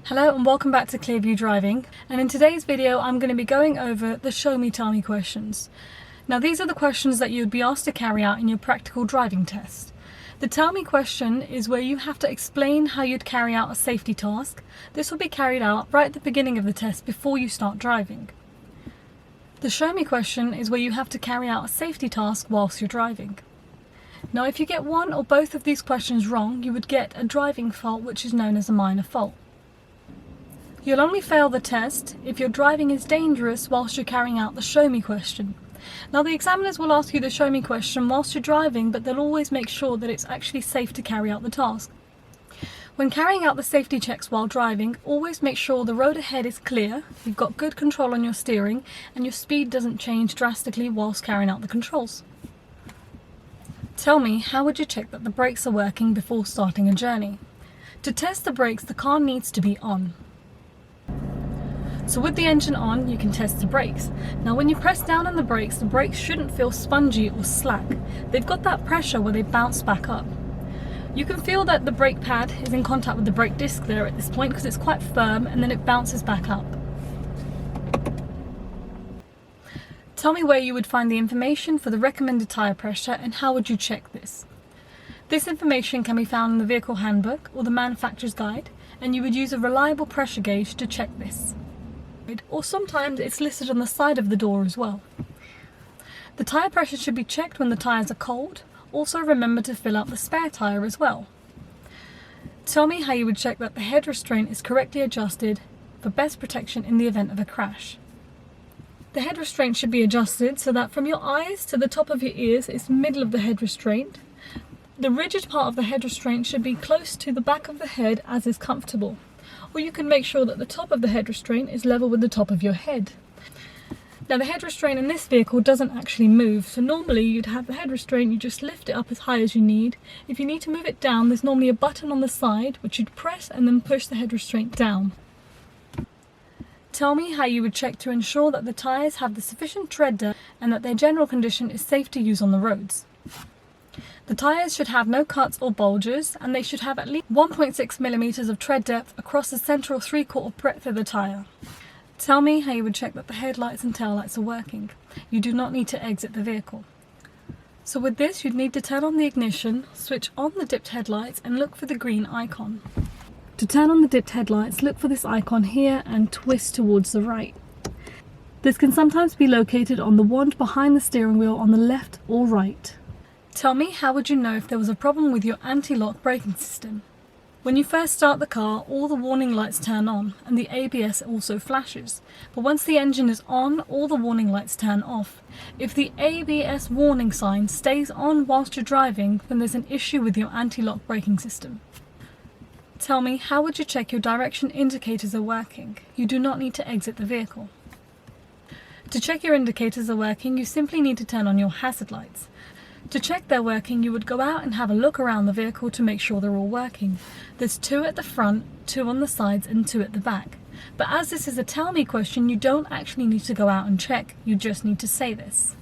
Hello and welcome back to Clearview Driving, and in today's video I'm going to be going over the show me tell me questions. Now these are the questions that you'd be asked to carry out in your practical driving test. The tell me question is where you have to explain how you'd carry out a safety task. This will be carried out right at the beginning of the test before you start driving. The show me question is where you have to carry out a safety task whilst you're driving. Now if you get one or both of these questions wrong, you would get a driving fault, which is known as a minor fault. You'll only fail the test if your driving is dangerous whilst you're carrying out the show me question. Now the examiners will ask you the show me question whilst you're driving, but they'll always make sure that it's actually safe to carry out the task. When carrying out the safety checks while driving, always make sure the road ahead is clear, you've got good control on your steering, and your speed doesn't change drastically whilst carrying out the controls. Tell me, how would you check that the brakes are working before starting a journey? To test the brakes, the car needs to be on. So with the engine on, you can test the brakes. Now when you press down on the brakes shouldn't feel spongy or slack. They've got that pressure where they bounce back up. You can feel that the brake pad is in contact with the brake disc there at this point because it's quite firm, and then it bounces back up. Tell me where you would find the information for the recommended tyre pressure and how would you check this. This information can be found in the vehicle handbook or the manufacturer's guide, and you would use a reliable pressure gauge to check this. Or sometimes it's listed on the side of the door as well. The tyre pressure should be checked when the tyres are cold. Also remember to fill out the spare tyre as well. Tell me how you would check that the head restraint is correctly adjusted for best protection in the event of a crash. The head restraint should be adjusted so that from your eyes to the top of your ears is the middle of the head restraint. The rigid part of the head restraint should be close to the back of the head as is comfortable. Or you can make sure that the top of the head restraint is level with the top of your head. Now the head restraint in this vehicle doesn't actually move, so normally you'd have the head restraint, you just lift it up as high as you need. If you need to move it down, there's normally a button on the side which you'd press and then push the head restraint down. Tell me how you would check to ensure that the tyres have the sufficient tread depth and that their general condition is safe to use on the roads. The tyres should have no cuts or bulges, and they should have at least 1.6mm of tread depth across the central 3/4 breadth of the tyre. Tell me how you would check that the headlights and taillights are working. You do not need to exit the vehicle. So with this, you'd need to turn on the ignition, switch on the dipped headlights and look for the green icon. To turn on the dipped headlights, look for this icon here and twist towards the right. This can sometimes be located on the wand behind the steering wheel on the left or right. Tell me, how would you know if there was a problem with your anti-lock braking system? When you first start the car, all the warning lights turn on and the ABS also flashes. But once the engine is on, all the warning lights turn off. If the ABS warning sign stays on whilst you're driving, then there's an issue with your anti-lock braking system. Tell me, how would you check your direction indicators are working? You do not need to exit the vehicle. To check your indicators are working, you simply need to turn on your hazard lights. To check they're working, you would go out and have a look around the vehicle to make sure they're all working. There's 2 at the front, 2 on the sides and 2 at the back. But as this is a tell me question, you don't actually need to go out and check, you just need to say this.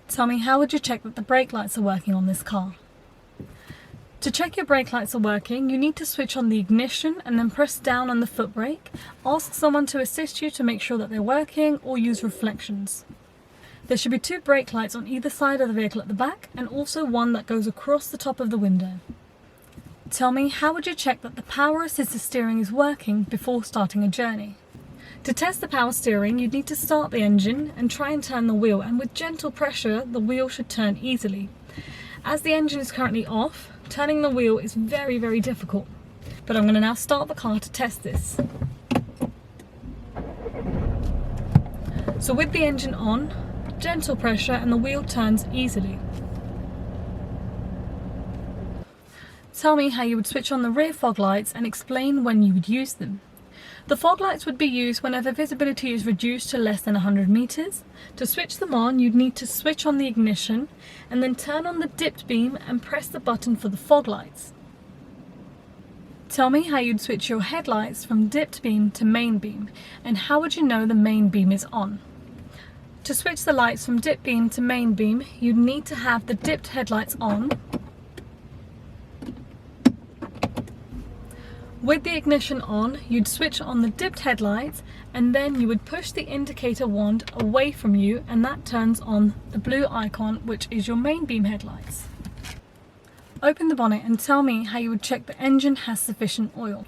Tell me, how would you check that the brake lights are working on this car? To check your brake lights are working, you need to switch on the ignition and then press down on the foot brake. Ask someone to assist you to make sure that they're working, or use reflections. There should be 2 brake lights on either side of the vehicle at the back, and also one that goes across the top of the window. Tell me, how would you check that the power assisted steering is working before starting a journey? To test the power steering, you'd need to start the engine and try and turn the wheel, and with gentle pressure the wheel should turn easily. As the engine is currently off, turning the wheel is very, very difficult. But I'm going to now start the car to test this. So with the engine on, gentle pressure and the wheel turns easily. Tell me how you would switch on the rear fog lights and explain when you would use them. The fog lights would be used whenever visibility is reduced to less than 100 meters. To switch them on, you'd need to switch on the ignition and then turn on the dipped beam and press the button for the fog lights. Tell me how you'd switch your headlights from dipped beam to main beam, and how would you know the main beam is on? To switch the lights from dip beam to main beam, you'd need to have the dipped headlights on. With the ignition on, you'd switch on the dipped headlights and then you would push the indicator wand away from you, and that turns on the blue icon, which is your main beam headlights. Open the bonnet and tell me how you would check the engine has sufficient oil.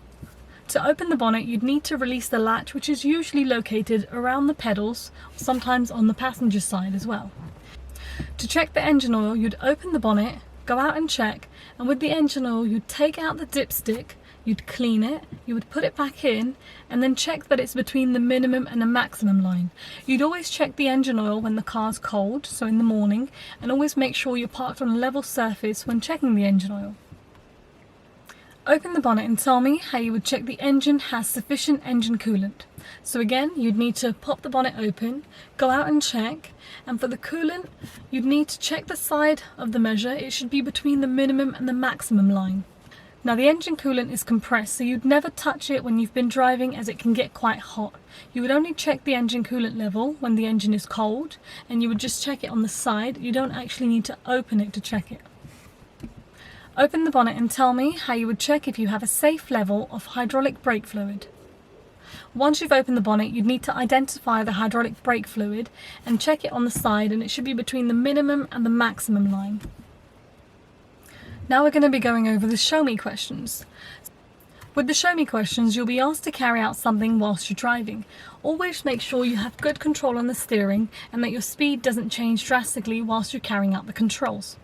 To open the bonnet, you'd need to release the latch, which is usually located around the pedals, sometimes on the passenger side as well. To check the engine oil, you'd open the bonnet, go out and check, and with the engine oil, you'd take out the dipstick, you'd clean it, you would put it back in, and then check that it's between the minimum and the maximum line. You'd always check the engine oil when the car's cold, so in the morning, and always make sure you're parked on a level surface when checking the engine oil. Open the bonnet and tell me how you would check the engine has sufficient engine coolant. So again, you'd need to pop the bonnet open, go out and check, and for the coolant, you'd need to check the side of the measure. It should be between the minimum and the maximum line. Now the engine coolant is compressed, so you'd never touch it when you've been driving, as it can get quite hot. You would only check the engine coolant level when the engine is cold, and you would just check it on the side. You don't actually need to open it to check it. Open the bonnet and tell me how you would check if you have a safe level of hydraulic brake fluid. Once you've opened the bonnet, you'd need to identify the hydraulic brake fluid and check it on the side, and it should be between the minimum and the maximum line. Now we're going to be going over the show me questions. With the show me questions, you'll be asked to carry out something whilst you're driving. Always make sure you have good control on the steering and that your speed doesn't change drastically whilst you're carrying out the controls.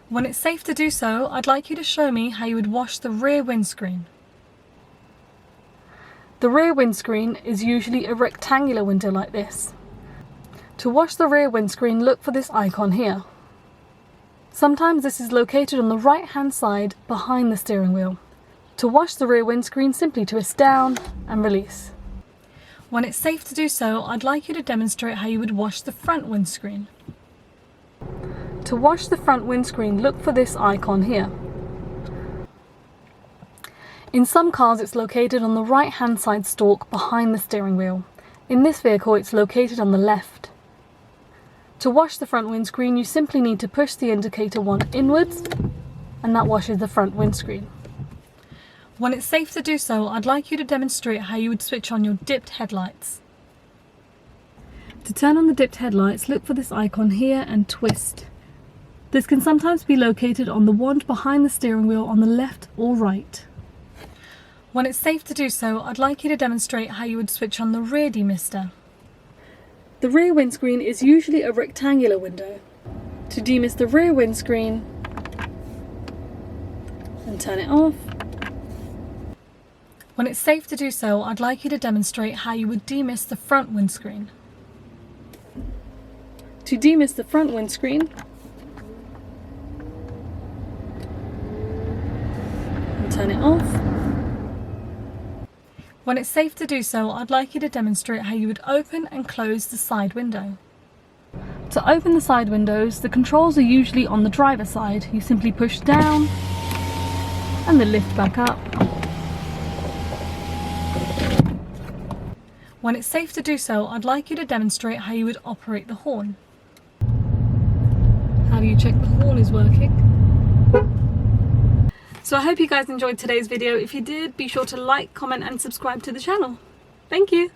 When it's safe to do so, I'd like you to show me how you would wash the rear windscreen. The rear windscreen is usually a rectangular window like this. To wash the rear windscreen, look for this icon here. Sometimes this is located on the right hand side behind the steering wheel. To wash the rear windscreen, simply twist down and release. When it's safe to do so, I'd like you to demonstrate how you would wash the front windscreen. To wash the front windscreen, look for this icon here. In some cars it's located on the right hand side stalk behind the steering wheel. In this vehicle it's located on the left. To wash the front windscreen, you simply need to push the indicator wand inwards, and that washes the front windscreen. When it's safe to do so, I'd like you to demonstrate how you would switch on your dipped headlights. To turn on the dipped headlights, look for this icon here and twist. This can sometimes be located on the wand behind the steering wheel on the left or right. When it's safe to do so, I'd like you to demonstrate how you would switch on the rear demister. The rear windscreen is usually a rectangular window. To demist the rear windscreen, and turn it off. When it's safe to do so, I'd like you to demonstrate how you would demist the front windscreen. To demist the front windscreen, and turn it off. When it's safe to do so, I'd like you to demonstrate how you would open and close the side window. To open the side windows, the controls are usually on the driver's side. You simply push down and then lift back up. When it's safe to do so, I'd like you to demonstrate how you would operate the horn. How do you check the horn is working? So I hope you guys enjoyed today's video. If you did, be sure to like, comment and subscribe to the channel. Thank you!